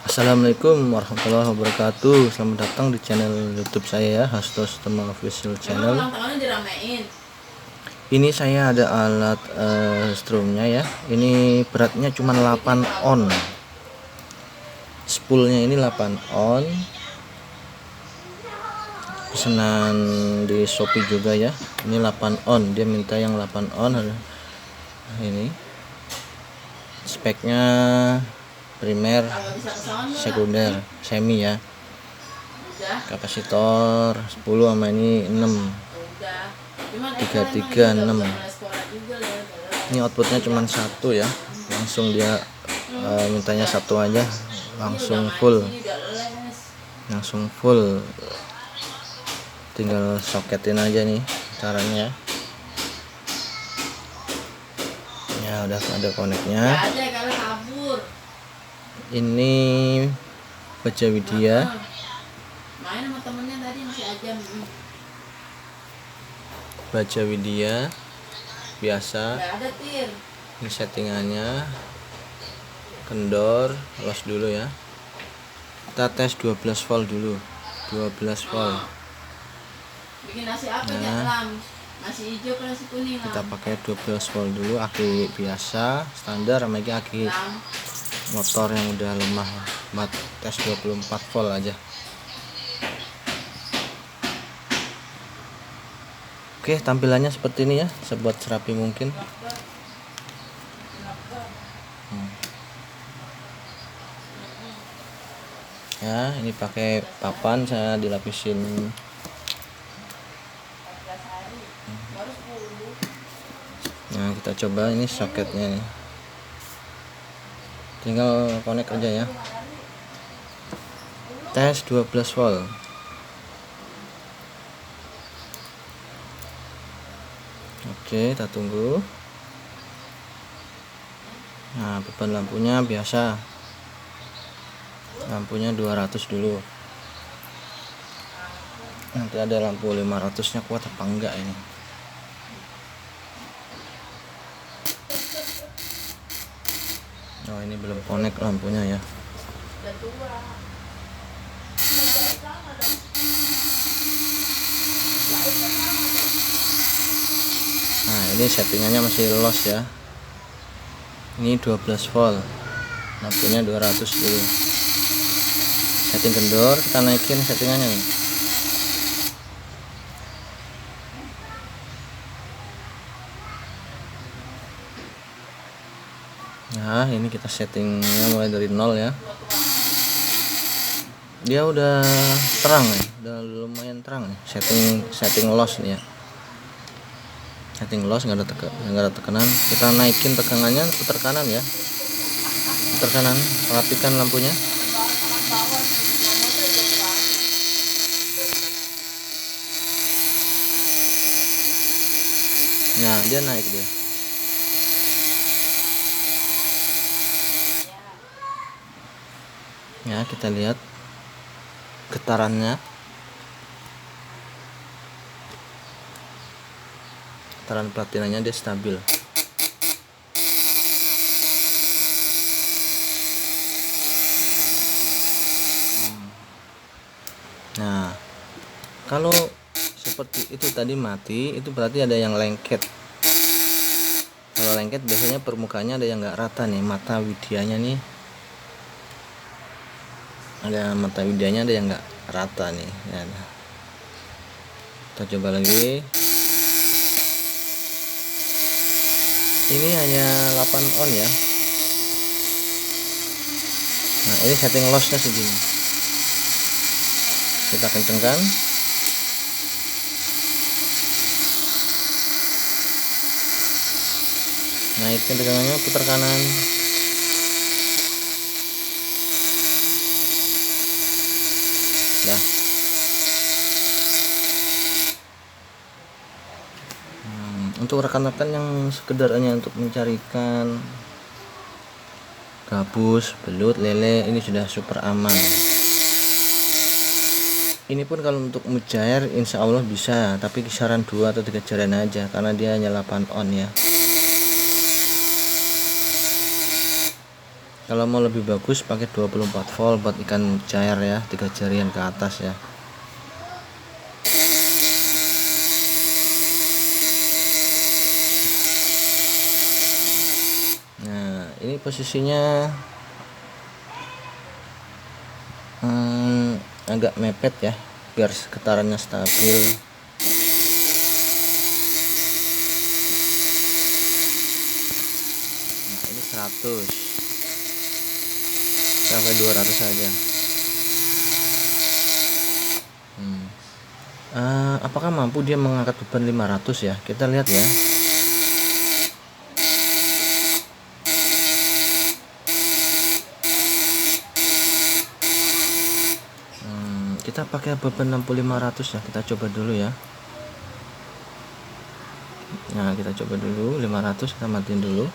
Assalamualaikum warahmatullahi wabarakatuh. Selamat datang di channel YouTube saya ya, Hasto Sistema Official Channel. Ini saya ada alat strumnya ya. Ini beratnya cuma 8 on. Spoolnya ini 8 on. Pesanan di Shopee juga ya. Ini 8 on. Dia minta yang 8 on. Ini speknya primer, sekunder, semi ya. Kapasitor 10 sama ini 6. 336. Ini outputnya cuma satu ya. Langsung dia mintanya satu aja, langsung full. Tinggal soketin aja nih caranya ya. Udah ada koneknya. Ini baja Widya. Baja Widya biasa. Ini settingannya. Kendor, los dulu ya. Kita tes 12 volt dulu. 12 volt. Nah, nasi hijau ke nasi kuning. Kita pakai 12 volt dulu, aki biasa, standar sama aki motor yang udah lemah. Buat tes 24 volt aja. Oke, tampilannya seperti ini ya, sebuat serapi mungkin. Ya, ini pakai papan, saya dilapisin. Nah, kita coba ini soketnya nih. Tinggal connect aja ya. Tes 12 volt. Oke, kita tunggu. Nah, beban lampunya biasa. Lampunya 200 dulu. Nanti ada lampu 500-nya kuat apa enggak ini. Oh, ini belum connect lampunya ya. Nah, ini settingannya masih los ya. Ini 12 volt. Lampunya 200 dulu. Setting kendor, kita naikin settingannya nih. Nah, ini kita settingnya mulai dari 0 ya. Dia udah terang ya, udah lumayan terang nih. Setting loss nih ya. Setting loss, nggak ada tekanan. Kita naikin tekanannya, putar kanan ya. Putar kanan, rapikan lampunya. Nah, dia naik dia. Ya, kita lihat getarannya. Getaran platinanya dia stabil. Nah, kalau seperti itu tadi mati, itu berarti ada yang lengket. Kalau lengket biasanya permukaannya ada yang nggak rata nih. Mata Widyanya nih, ada mata Widyanya ada yang nggak rata nih ya. Kita coba lagi. Ini hanya 8 on ya. Nah, ini setting lossnya segini. Kita kencengkan. Naikin tegangannya, putar kanan. Dah. Untuk rekan-rekan yang sekedar hanya untuk mencarikan gabus, belut, lele, ini sudah super aman. Ini pun kalau untuk mujair insya Allah bisa, tapi kisaran 2 atau 3 jarian aja karena dia hanya 8 on ya. Kalau mau lebih bagus pakai 24 volt buat ikan cair ya, 3 jarian ke atas ya. Nah, ini posisinya agak mepet ya, biar getarannya stabil. Nah, ini 100 sampai 200 saja. Apakah mampu dia mengangkat beban 500 ya? Kita lihat ya. Kita pakai beban 6500 ya. Kita coba dulu ya. Nah, kita coba dulu 500, kita matiin dulu.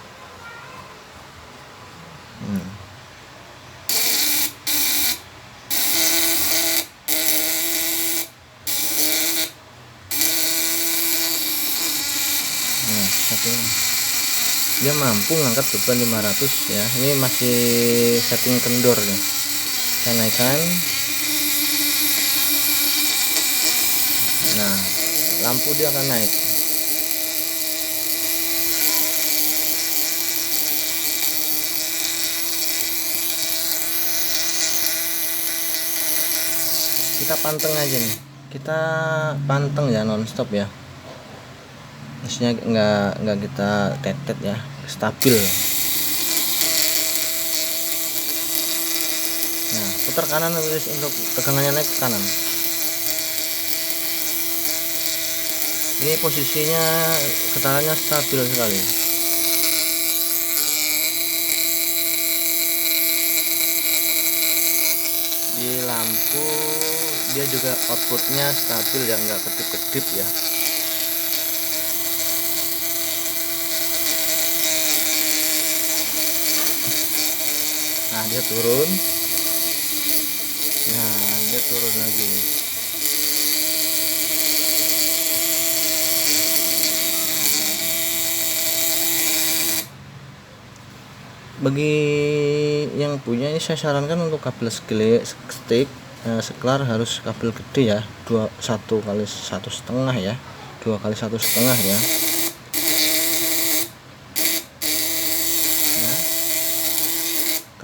Dia mampu mengangkat beban 500 ya. Ini masih setting kendor nih. Saya naikkan. Nah, lampu dia akan naik. Kita panteng aja nih. Kita panteng ya, nonstop ya. Maksudnya nggak kita tetet ya, stabil. Nah, putar kanan untuk tegangannya naik ke kanan. Ini posisinya getarannya stabil sekali. Di lampu dia juga outputnya stabil ya, nggak kedip-kedip ya. Nah, dia turun. Nah, dia turun lagi. Bagi yang punya ini saya sarankan untuk kabel stick seklar harus kabel gede ya, 1 kali 1,5 ya, 2 kali 1,5 ya.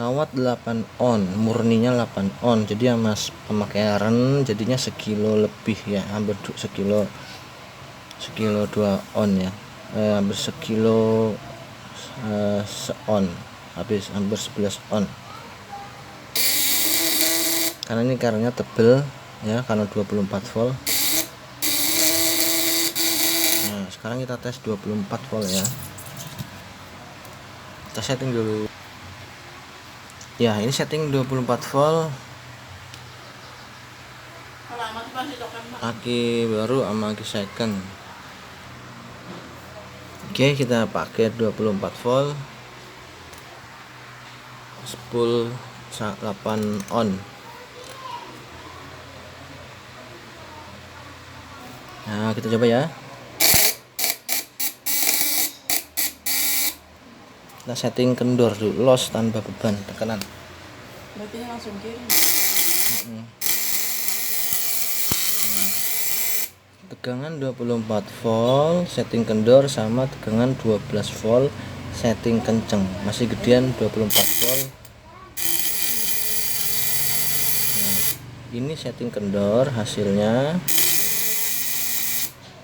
Kawat 8 on, murninya 8 on, jadi ya mas pemakaian jadinya sekilo lebih ya, hampir sekilo 2 on ya, hampir sekilo se-on, habis hampir 11 on, karena ini karetnya tebel ya, karena 24 volt. Nah, sekarang kita tes 24 volt ya, kita setting dulu ya. Ini setting 24 volt, aki baru sama aki second. Oke, kita pakai 24 volt, spool 8 on. Nah, kita coba ya. Kita setting kendor dulu, los tanpa beban tekanan. Berarti langsung kiri. Tegangan 24 volt setting kendor sama tegangan 12 volt setting kenceng, masih gedean 24 volt. Nah, ini setting kendor, hasilnya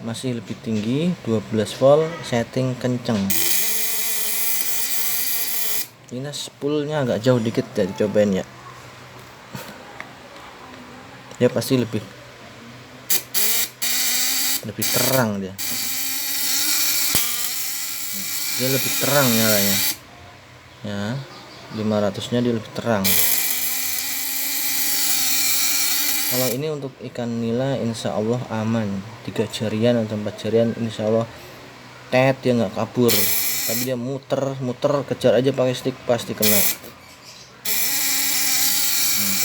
masih lebih tinggi 12 volt setting kenceng. Ini spoolnya agak jauh dikit ya, dicobain ya. Dia pasti lebih terang dia. Dia lebih terang nyalanya. Ya, 500-nya dia lebih terang. Kalau ini untuk ikan nila insya Allah aman, 3 jarian atau 4 jarian insya Allah dia nggak kabur, tapi dia muter kejar aja pakai stick pasti kena.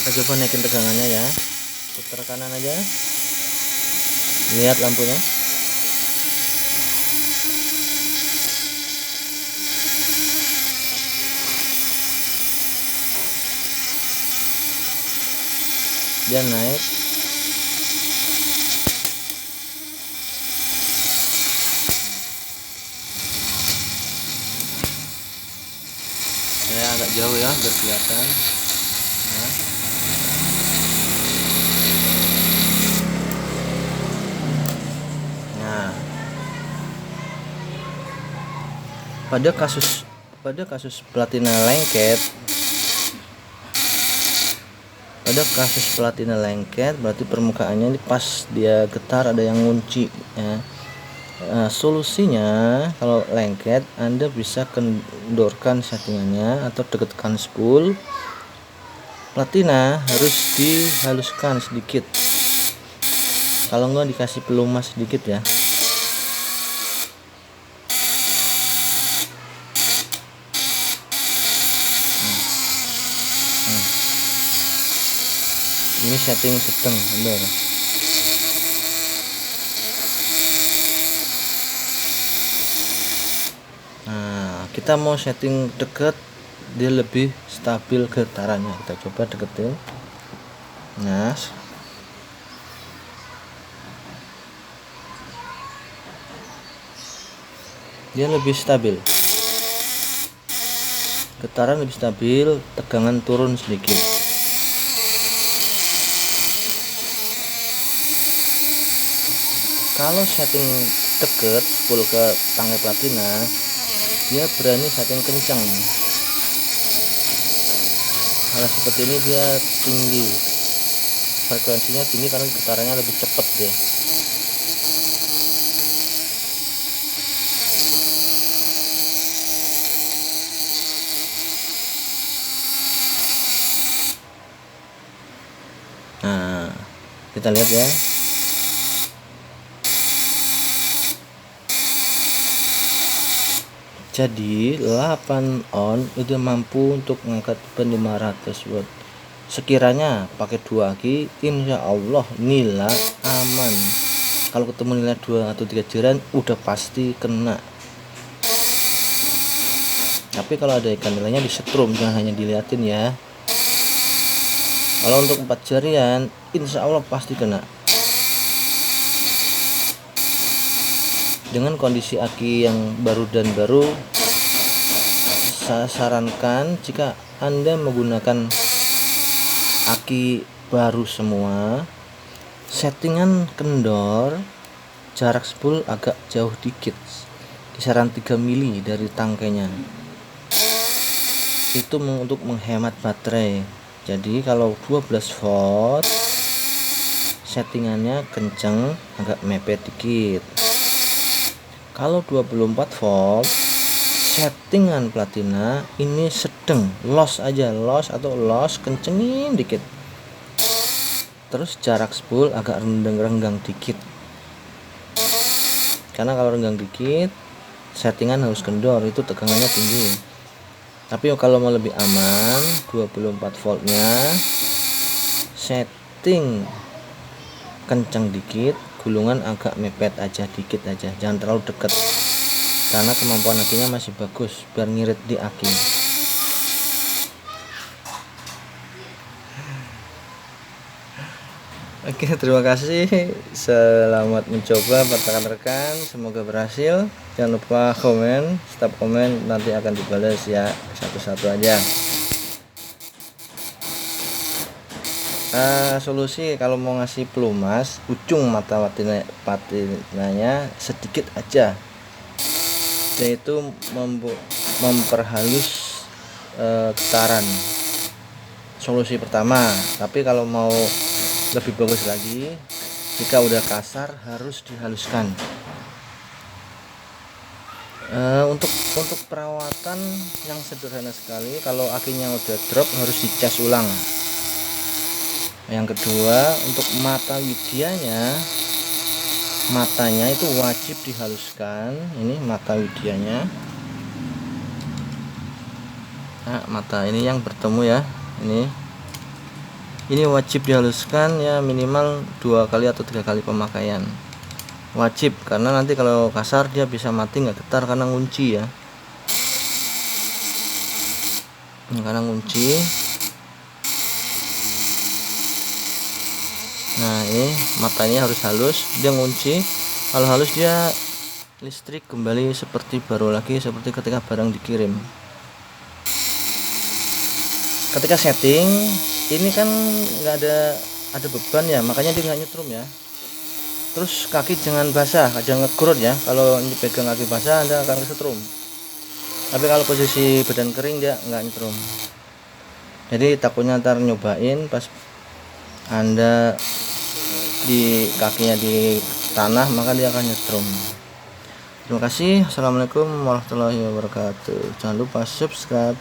Kita coba naikin tegangannya ya, putar kanan aja, lihat lampunya. dia naik. Saya agak jauh ya biar kelihatan. Nah, pada kasus platina lengket, berarti permukaannya ini pas dia getar ada yang ngunci ya. Solusinya kalau lengket, Anda bisa kendorkan settingannya atau dekatkan spool. Platina harus dihaluskan sedikit, kalau enggak dikasih pelumas sedikit ya. Ini setting sedang, benar. Nah, kita mau setting dekat, dia lebih stabil getarannya. Kita coba deketin. Nah, dia lebih stabil, getaran lebih stabil, tegangan turun sedikit. Kalau setting deket spool ke tangkai platina, dia berani setting kencang. Hal seperti ini dia tinggi, frekuensinya tinggi karena getarannya lebih cepat ya. Nah, kita lihat ya. Jadi 8 on itu mampu untuk mengangkat beban 500 watt. Sekiranya pakai 2 aki, insya Allah nilai aman. Kalau ketemu nilai 2 atau 3 jiran udah pasti kena. Tapi kalau ada ikan nilainya disetrum, jangan hanya dilihatin ya. Kalau untuk 4 jarian insya Allah pasti kena. Dengan kondisi aki yang baru dan baru, saya sarankan jika Anda menggunakan aki baru semua, settingan kendor, jarak spool agak jauh dikit, kisaran 3 mili dari tangkainya. Itu untuk menghemat baterai. Jadi kalau 12 volt settingannya kenceng, agak mepet dikit. Kalau 24 volt settingan platina ini sedang, loss aja, loss atau loss kencengin dikit. Terus jarak spool agak renggang dikit, karena kalau renggang dikit settingan harus kendor, itu tegangannya tinggi. Tapi kalau mau lebih aman, 24 voltnya setting kencang dikit, gulungan agak mepet aja, dikit aja, jangan terlalu dekat, karena kemampuan akinya masih bagus biar ngirit di aki. Oke, terima kasih, selamat mencoba rekan-rekan, semoga berhasil. Jangan lupa komen, setiap komen nanti akan dibalas ya, satu-satu aja. Solusi kalau mau ngasih pelumas, ujung mata patinanya sedikit aja, yaitu memperhalus getaran. Solusi pertama. Tapi kalau mau lebih bagus lagi, jika udah kasar harus dihaluskan. Untuk perawatan yang sederhana sekali, kalau akinya udah drop harus dicas ulang. Yang kedua, untuk mata widianya, matanya itu wajib dihaluskan. Ini mata widianya. Nah, mata ini yang bertemu ya, ini wajib dihaluskan ya, minimal 2 kali atau 3 kali pemakaian. Wajib, karena nanti kalau kasar dia bisa mati nggak getar karena ngunci ya. Karena ngunci. Nah ini matanya harus halus, dia ngunci. Kalau halus dia listrik kembali seperti baru lagi, seperti ketika barang dikirim. Ketika setting ini kan nggak ada beban ya, makanya dia nggak nyetrum ya. Terus kaki jangan basah, jangan ngegrot ya. Kalau pegang kaki basah Anda akan kesetrum. Tapi kalau posisi badan kering dia nggak nyetrum. Jadi takutnya ntar nyobain pas Anda di kakinya di tanah maka dia akan nyetrum. Terima kasih. Assalamualaikum warahmatullahi wabarakatuh. Jangan lupa subscribe.